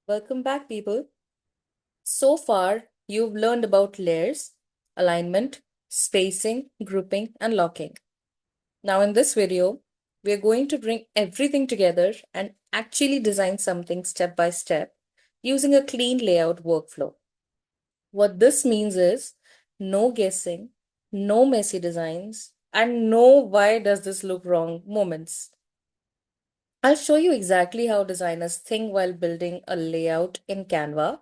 Welcome back, people. So far, you've learned about layers, alignment, spacing, grouping, and locking. Now, in this video, we're going to bring everything together and actually design something step by step using a clean layout workflow. What this means is no guessing, no messy designs, and no why does this look wrong moments. I'll show you exactly how designers think while building a layout in Canva,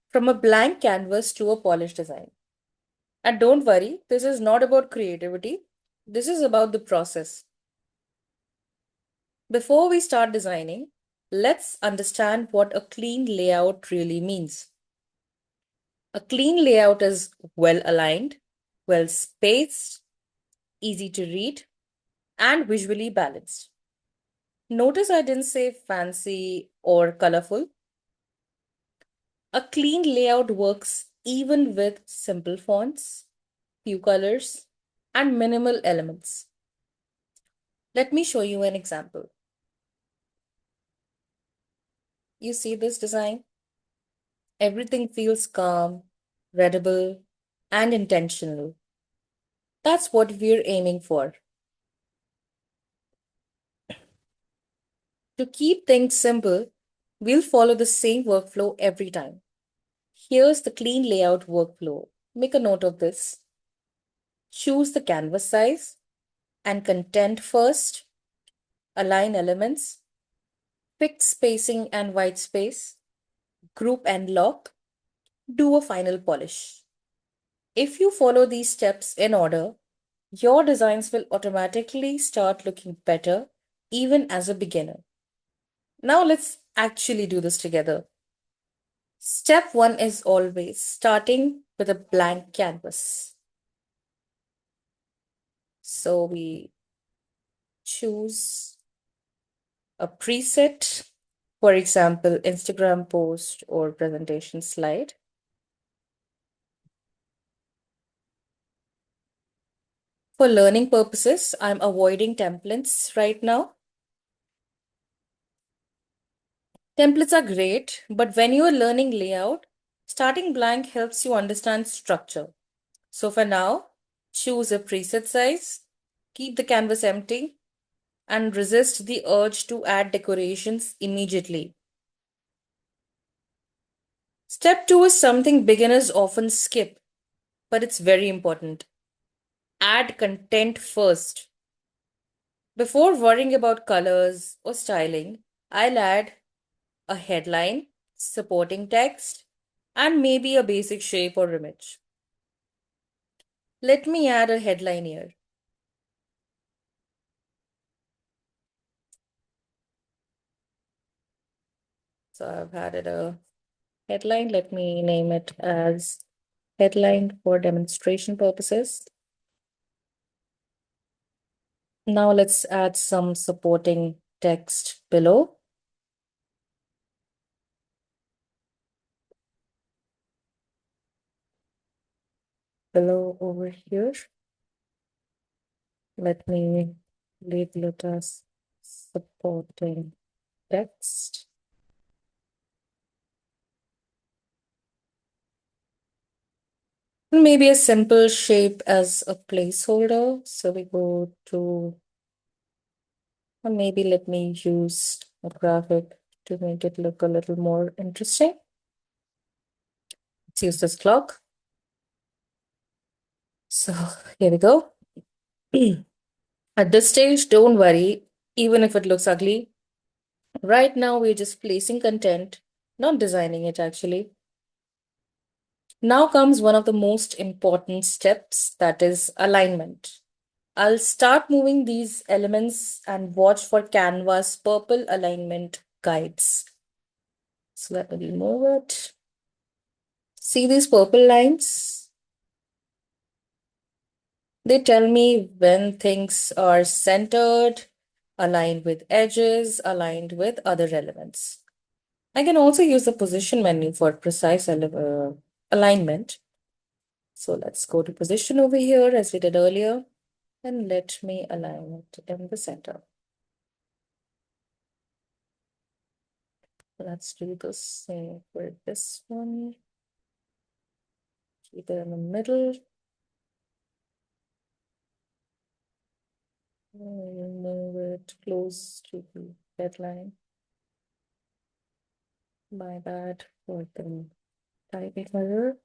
from a blank canvas to a polished design. And don't worry, this is not about creativity. This is about the process. Before we start designing, let's understand what a clean layout really means. A clean layout is well aligned, well spaced, easy to read, and visually balanced. Notice I didn't say fancy or colorful. A clean layout works even with simple fonts, few colors, and minimal elements. Let me show you an example. You see this design? Everything feels calm, readable, and intentional. That's what we're aiming for. To keep things simple, we'll follow the same workflow every time. Here's the clean layout workflow. Make a note of this. Choose the canvas size and content first. Align elements. Fix spacing and white space. Group and lock. Do a final polish. If you follow these steps in order, your designs will automatically start looking better even as a beginner. Now let's actually do this together. Step 1 is always starting with a blank canvas. So we choose a preset, for example, Instagram post or presentation slide. For learning purposes, I'm avoiding templates right now. Templates are great, but when you are learning layout, starting blank helps you understand structure. So for now, choose a preset size, keep the canvas empty, and resist the urge to add decorations immediately. Step 2 is something beginners often skip, but it's very important. Add content first. Before worrying about colors or styling, I'll add a headline, supporting text, and maybe a basic shape or image. Let me add a headline here. So I've added a headline. Let me name it as headline for demonstration purposes. Now let's add some supporting text below. Below over here. Let me label it as supporting text. Maybe a simple shape as a placeholder. So we go to, or maybe let me use a graphic to make it look a little more interesting. Let's use this clock. So here we go. At this stage, don't worry, even if it looks ugly. Right now, we're just placing content, not designing it actually. Now comes one of the most important steps, that is alignment. I'll start moving these elements and watch for Canva's purple alignment guides. So let me remove it. See these purple lines? They tell me when things are centered, aligned with edges, aligned with other elements. I can also use the position menu for precise alignment. So let's go to position over here as we did earlier, and let me align it in the center. Let's do the same for this one. Keep it in the middle. Move it close to the deadline. My bad for the typing error.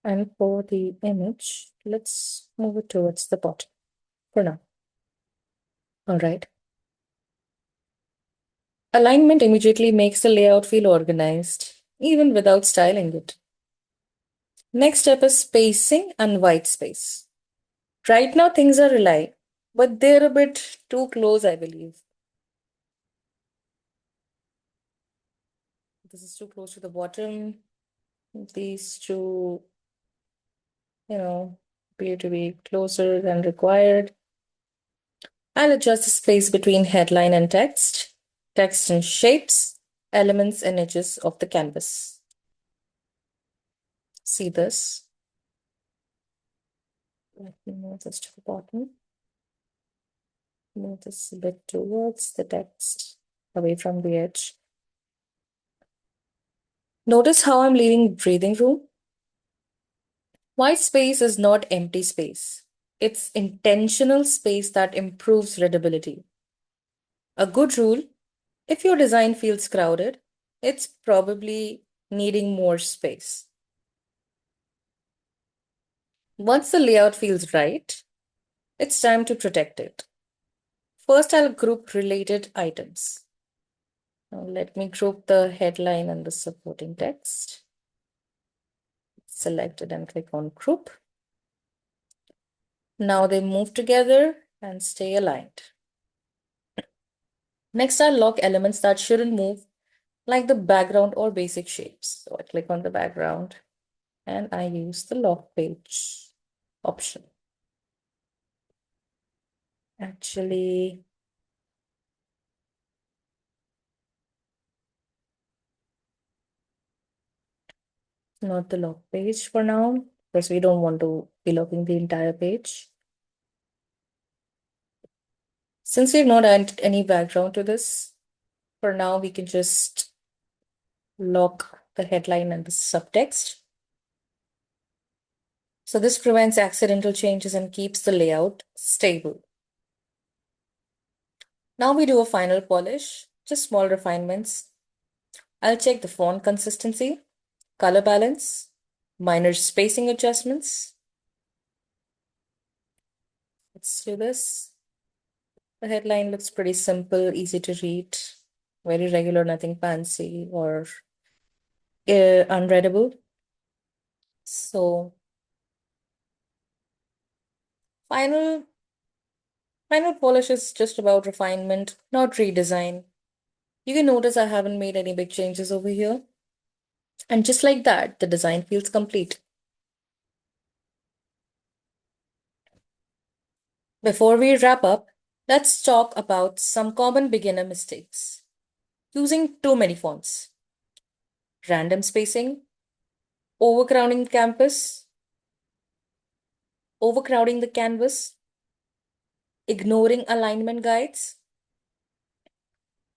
And for the image, let's move it towards the bottom for now. All right. Alignment immediately makes the layout feel organized, even without styling it. Next step is spacing and white space. Right now, things are aligned, but they're a bit too close, I believe. This is too close to the bottom. These two, appear to be closer than required. I'll adjust the space between headline and text and shapes, elements and edges of the canvas. See this? Let me move this to the bottom. Move this a bit towards the text, away from the edge. Notice how I'm leaving breathing room. White space is not empty space. It's intentional space that improves readability. A good rule, if your design feels crowded, it's probably needing more space. Once the layout feels right, it's time to protect it. First, I'll group related items. Now let me group the headline and the supporting text. Select it and click on group. Now they move together and stay aligned. Next, I'll lock elements that shouldn't move, like the background or basic shapes. So I click on the background and I use the lock page option. Actually, not the lock page for now, because we don't want to be locking the entire page. Since we've not added any background to this, for now we can just lock the headline and the subtext. So this prevents accidental changes and keeps the layout stable. Now we do a final polish, just small refinements. I'll check the font consistency, color balance, minor spacing adjustments. Let's do this. The headline looks pretty simple, easy to read, very regular, nothing fancy or unreadable. So final polish is just about refinement, not redesign. You can notice I haven't made any big changes over here. And just like that, the design feels complete. Before we wrap up, let's talk about some common beginner mistakes. Using too many fonts, random spacing, overcrowding the canvas, ignoring alignment guides.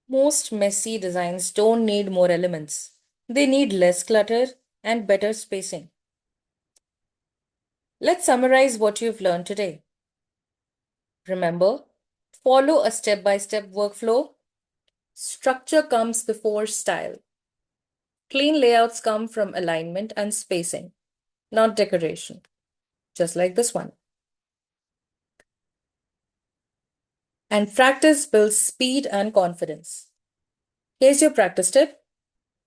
Most messy designs don't need more elements. They need less clutter and better spacing. Let's summarize what you've learned today. Remember, follow a step-by-step workflow. Structure comes before style. Clean layouts come from alignment and spacing, not decoration, just like this one. And practice builds speed and confidence. Here's your practice tip.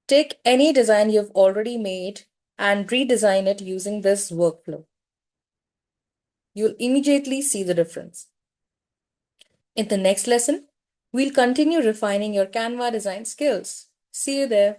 Take any design you've already made and redesign it using this workflow. You'll immediately see the difference. In the next lesson, we'll continue refining your Canva design skills. See you there.